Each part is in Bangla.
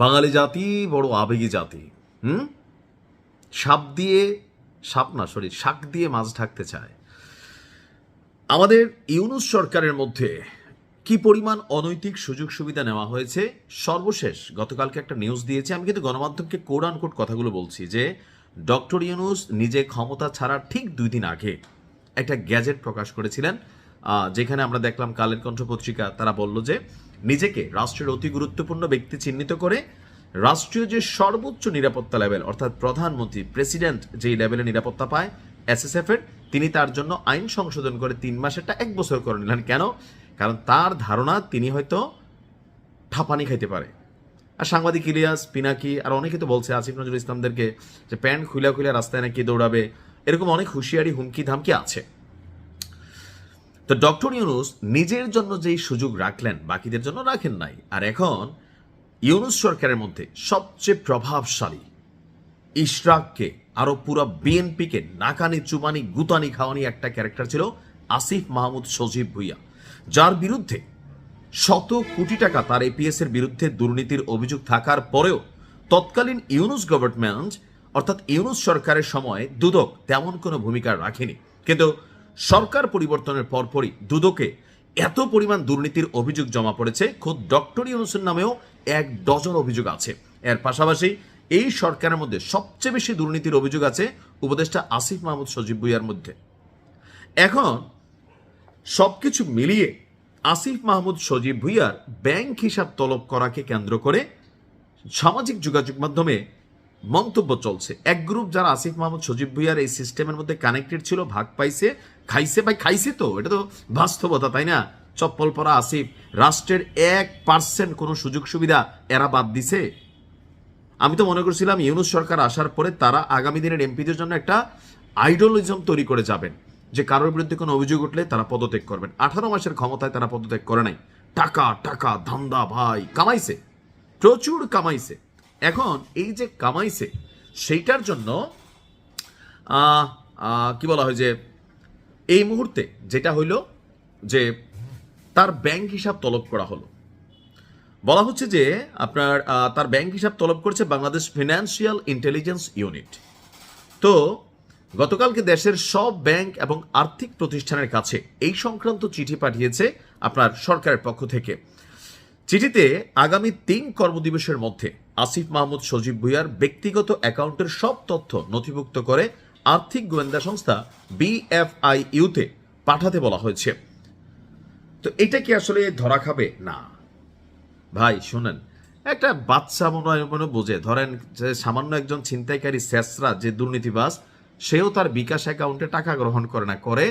বাঙালি জাতি বড় আবেগী জাতি। হুম শাক দিয়ে মাছ ঢাকতে চায়। আমাদের ইউনূস সরকারের মধ্যে কি পরিমাণ অনৈতিক সুযোগ সুবিধা নেওয়া হয়েছে। সর্বশেষ গতকালকে একটা নিউজ দিয়েছে, আমি কিন্তু গণমাধ্যমকে কোট আনকোট কথাগুলো বলছি, যে ডক্টর ইউনূস নিজে ক্ষমতা ছাড়ার ঠিক 2 দিন আগে একটা গ্যাজেট প্রকাশ করেছিলেন, যেখানে আমরা দেখলাম কালের কণ্ঠ পত্রিকা তারা বলল যে নিজেকে রাষ্ট্রের অতি গুরুত্বপূর্ণ ব্যক্তি চিহ্নিত করে রাষ্ট্রীয় যে সর্বোচ্চ নিরাপত্তা লেভেল, অর্থাৎ প্রধানমন্ত্রী প্রেসিডেন্ট যেই লেভেলে নিরাপত্তা পায় এসএসএফ এর, তিনি তার জন্য আইন সংশোধন করে 3 মাসেরটা 1 বছর করে নিলেন। কেন? কারণ তার ধারণা তিনি হয়তো ঠাপানি খাইতে পারে। আর সাংবাদিক ইলিয়াস পিনাকি আর অনেকে তো বলছে আসিফ নজরুল ইসলামদেরকে যে প্যান্ট খুলে রাস্তায় নাকি দৌড়াবে, এরকম অনেক হুঁশিয়ারি হুমকি ধামকি আছে। তো ডক্টর ইউনূস নিজের জন্য যেই সুযোগ রাখলেন বাকিদের জন্য রাখেন নাই। আর এখন ইউনূস সরকারের মধ্যে সবচেয়ে প্রভাবশালী ইশরাককে আরো পুরো বিএনপিকে নাকানি চুমানি গুতানি খাওয়ানি একটা ক্যারেক্টার ছিল আসিফ মাহমুদ সজীব ভুইয়া, যার বিরুদ্ধে শত কোটি টাকা তার এপিএস এর বিরুদ্ধে দুর্নীতির অভিযোগ থাকার পরেও তৎকালীন ইউনূস গভর্নমেন্ট অর্থাৎ ইউনূস সরকারের সময় দুদক তেমন কোনো ভূমিকা রাখেনি। কিন্তু সরকার পরিবর্তনের পরপরই দুদকে এত পরিমাণ দুর্নীতির অভিযোগ জমা পড়েছে, খোদ ডক্টর ইউনূসের নামেও 1 ডজন অভিযোগ আছে। এর পাশাপাশি এই সরকারের মধ্যে সবচেয়ে বেশি দুর্নীতির অভিযোগ আছে উপদেষ্টা আসিফ মাহমুদ সজীব ভুইয়ার মধ্যে। এখন সবকিছু মিলিয়ে আসিফ মাহমুদ সজীব ভুইয়ার ব্যাংক হিসাব তলব করাকে কেন্দ্র করে সামাজিক যোগাযোগ মাধ্যমে মন্তব্য চলছে। এক গ্রুপ যারা আসিফ মাহমুদ সজীব ভুইয়ার এই সিস্টেমের মধ্যে কানেক্টেড ছিল, ভাগ পাইছে, খাইছে, ভাই খাইছে, তো এটা তো বাস্তবতা, তাই না? চপ্পল পরা আসিফ, রাষ্ট্রের 1% কোনো সুযোগ সুবিধা এরা বাদ দিছে। আমি তো মনে করছিলাম ইউনূস সরকার আসার পরে তারা আগামী দিনের এমপিদের জন্য একটা আইডোলিজম তৈরি করে যাবেন, যে কারোর বিরুদ্ধে কোনো অভিযোগ উঠলে তারা পদত্যাগ করবেন। 18 মাসের ক্ষমতায় তারা পদত্যাগ করে নাই। টাকা টাকা ধান্দা, ভাই কামাইছে, প্রচুর কামাইছে। এখন এই যে কামাইছে সেইটার জন্য কি বলা হয়, যে এই মুহূর্তে যেটা হইল যে তার ব্যাংক হিসাব তলব করা হলো। বলা হচ্ছে যে আপনার তার ব্যাংক হিসাব তলব করছে বাংলাদেশ ফিনান্সিয়াল ইন্টেলিজেন্স ইউনিট। তো গতকালকে দেশের সব ব্যাংক এবং আর্থিক প্রতিষ্ঠানের কাছে এই সংক্রান্ত চিঠি পাঠিয়েছে আপনার সরকারের পক্ষ থেকে। চিঠিতে আগামী 3 কর্মদিবসের মধ্যে আসিফ মাহমুদ সজীব ভুইয়ার ব্যক্তিগত অ্যাকাউন্টের সব তথ্য নথিভুক্ত করে আর্থিক গোয়েন্দা সংস্থা বিএফআইইউতে পাঠাতে বলা হয়েছে। তো এটা কি আসলে ধরা খাবে? না ভাই, শুনেন, একটা বাচ্চা মনে বোঝে। ধরেন যে সামান্য একজন ছিনতাইকারী শেষরা যে দুর্নীতিবাজ, সেও তার বিকাশ অ্যাকাউন্টে টাকা গ্রহণ করে না, করে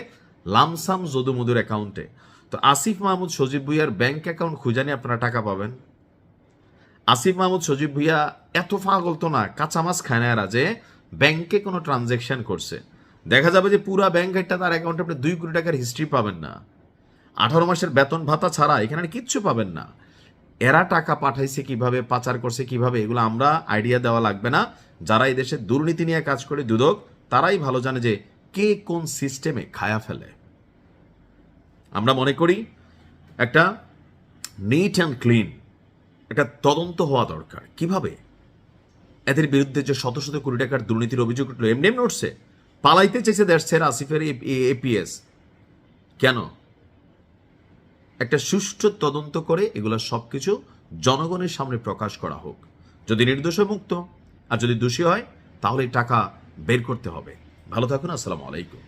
লামসাম যদুমধুর অ্যাকাউন্টে। তো আসিফ মাহমুদ সজীব ভুইয়ার ব্যাংক অ্যাকাউন্ট খুঁজানি আপনারা টাকা পাবেন। আসিফ মাহমুদ সজীব ভুইয়া এত পাগল তো না, কাঁচা মাছ খায় না এরা, যে ব্যাংকে কোনো ট্রানজ্যাকশন করছে। দেখা যাবে যে পুরা ব্যাংক একটা তার অ্যাকাউন্টে আপনি 2 কোটি টাকার হিস্ট্রি পাবেন না। 18 মাসের বেতন ভাতা ছাড়া এখানে কিচ্ছু পাবেন না। এরা টাকা পাঠাইছে কিভাবে, পাচার করছে কিভাবে, এগুলো আমরা আইডিয়া দেওয়া লাগবে না। যারা এই দেশে দুর্নীতি নিয়ে কাজ করে দুদক, তারাই ভালো জানে যে কে কোন সিস্টেমে খায়া ফেলে। আমরা মনে করি একটা নিট অ্যান্ড ক্লিন একটা তদন্ত হওয়া দরকার। কিভাবে এদের বিরুদ্ধে যে শত শত কোটি টাকার দুর্নীতির অভিযোগ উঠলো, এমনি উঠছে, পালাইতে চেয়েছে দেশ ছেড়ে আসিফের এপিএস, কেন? একটা সুষ্ঠু তদন্ত করে এগুলো সবকিছু জনগণের সামনে প্রকাশ করা হোক। যদি নির্দোষ মুক্ত, আর যদি দোষী হয় তাহলে টাকা বের করতে হবে। ভালো থাকুন, আসসালামু আলাইকুম।